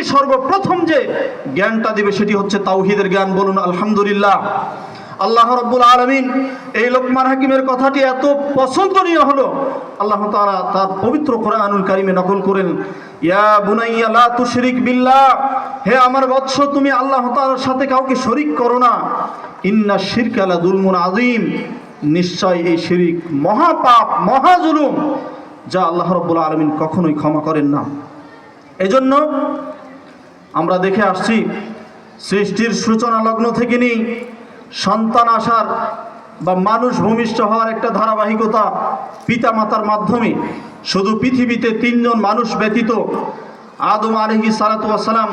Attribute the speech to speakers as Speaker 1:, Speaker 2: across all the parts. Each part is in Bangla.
Speaker 1: সন্তানকে সর্বপ্রথম যে জ্ঞানটা দিবে সেটি হচ্ছে তাওহীদের জ্ঞান। বলুন আলহামদুলিল্লাহ। আল্লাহ রাব্বুল আলামিন এই লোকমান হাকিমের কথাটি এত পছন্দনীয় হলো, আল্লাহ তাআলা তার পবিত্র কোরআনুল কারীমে নকল করেন, ইয়া বুনাইয়া লা তুশরিক বিল্লাহ, হে আমার বৎস তুমি আল্লাহ তাআলার সাথে কাউকে শরীক করো না, ইন্নাশ শিরকা লা যুলমুন আযীম, নিশ্চয় এই শিরিক মহাপাপ, মহাজুলুম, যা আল্লাহ রাব্বুল আলামিন কখনোই ক্ষমা করেন না। এজন্য আমরা দেখে আসছি সৃষ্টির সূচনা লগ্ন থেকে নিয়ে সন্তান আসার বা মানুষ ভূমিষ্ঠ হওয়ার একটা ধারাবাহিকতা পিতা মাতার মাধ্যমে। শুধু পৃথিবীতে 3 জন মানুষ ব্যতীত আদম আলাইহিস সালাতু ওয়াস সালাম,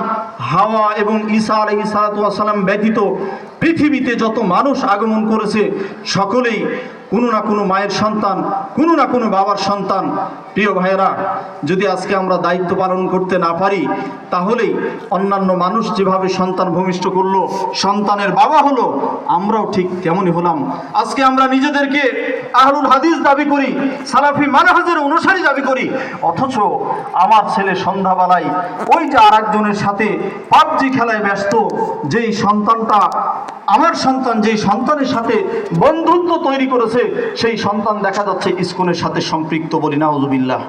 Speaker 1: হাওয়া এবং ঈসা আলাইহিস সালাতু ওয়াস সালাম ব্যতীত পৃথিবীতে যত মানুষ আগমন করেছে সকলেই কোনো না কোনো মায়ের সন্তান, কোনো না কোনো বাবার সন্তান। প্রিয় ভাইয়েরা, যদি আজকে আমরা দায়িত্ব পালন করতে না পারি তাহলেই অন্যান্য মানুষ যেভাবে সন্তান ভূমিষ্ঠ করলো, সন্তানের বাবা হলো, আমরাও ঠিক তেমনই হলাম। আজকে আমরা নিজেদেরকে আহলুল হাদিস দাবি করি, সালাফি মানহাজের অনুসারী দাবি করি, অথচ আমার ছেলে সন্ধ্যাবেলায় ওই যে আরেকজনের সাথে পাবজি খেলায় ব্যস্ত, যেই সন্তানটা আমার সন্তান, যেই সন্তানের সাথে বন্ধুত্ব তৈরি করেছে, সেই সন্তান দেখা যাচ্ছে ইসকনের সাথে সম্পৃক্ত। বলি নাউযুবিল্লাহ।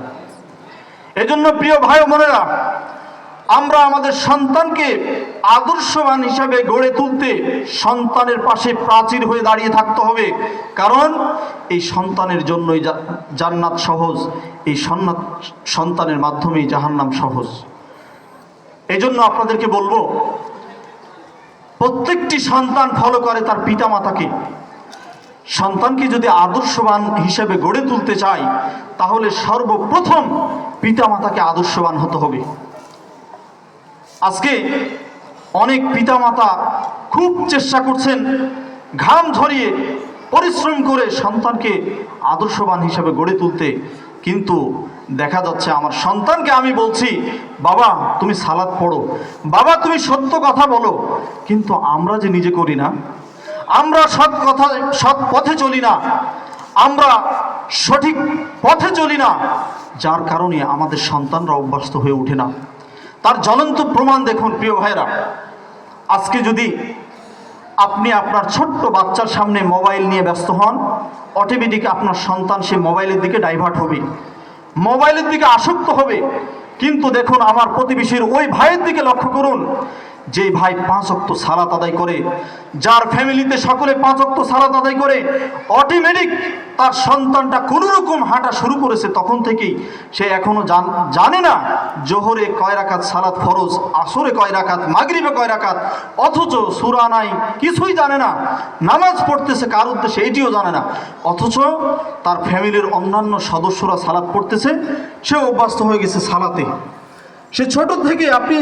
Speaker 1: এজন্য প্রিয় ভাই ও বোনেরা, আমরা আমাদের সন্তানকে আদর্শবান হিসাবে গড়ে তুলতে সন্তানের পাশে প্রাচীর হয়ে দাঁড়িয়ে থাকতে হবে। কারণ এই সন্তানের জন্যই জান্নাত সহজ, এই সন্তানের মাধ্যমেই জাহান্নাম সহজ। এজন্য আপনাদেরকে বলবো, প্রত্যেকটি সন্তান ফলো করে তার পিতামাতাকে। সন্তানকে যদি আদর্শবান হিসেবে গড়ে তুলতে চাই তাহলে সর্বপ্রথম পিতামাতাকে আদর্শবান হতে হবে। আজকে অনেক পিতামাতা খুব চেষ্টা করছেন, ঘাম ঝরিয়ে পরিশ্রম করে সন্তানকে আদর্শবান হিসেবে গড়ে তুলতে, কিন্তু দেখা যাচ্ছে আমার সন্তানকে আমি বলছি, বাবা তুমি সালাত পড়ো, বাবা তুমি সত্য কথা বলো, কিন্তু আমরা যে নিজে করি না, আমরা সৎ পথে চলি না, আমরা সঠিক পথে চলি না, যার কারণে আমাদের সন্তানরা অভ্যস্ত হয়ে ওঠে না। তার জ্বলন্ত প্রমাণ দেখুন প্রিয় ভাইরা। আজকে যদি আপনি আপনার ছোট্ট বাচ্চার সামনে মোবাইল নিয়ে ব্যস্ত হন, অটোমেটিক আপনার সন্তান সে মোবাইলের দিকে ডাইভার্ট হবে, মোবাইলের দিকে আসক্ত হবে। কিন্তু দেখুন আমার প্রতিবেশীর ওই ভাইয়ের দিকে লক্ষ্য করুন, যে ভাই 5 ওয়াক্ত সালাত আদায় করে, যার ফ্যামিলিতে সকলে 5 ওয়াক্ত সালাত আদায় করে, অটোমেটিক তার সন্তানটা কোনো রকম হাঁটা শুরু করেছে তখন থেকেই সে এখনো জানে না জোহরে কয় রাকাত সালাত ফরজ, আসরে কয় রাকাত, মাগরিবে কয় রাকাত, অথচ সূরা নাই, কিছুই জানে না। নামাজ পড়তেছে কার উদ্দেশ্যে এটিও জানে না, অথচ তার ফ্যামিলির অন্যান্য সদস্যরা সালাত পড়তেছে, সে অভ্যস্ত হয়ে গেছে সালাতে। সে ছোট থেকে আপনি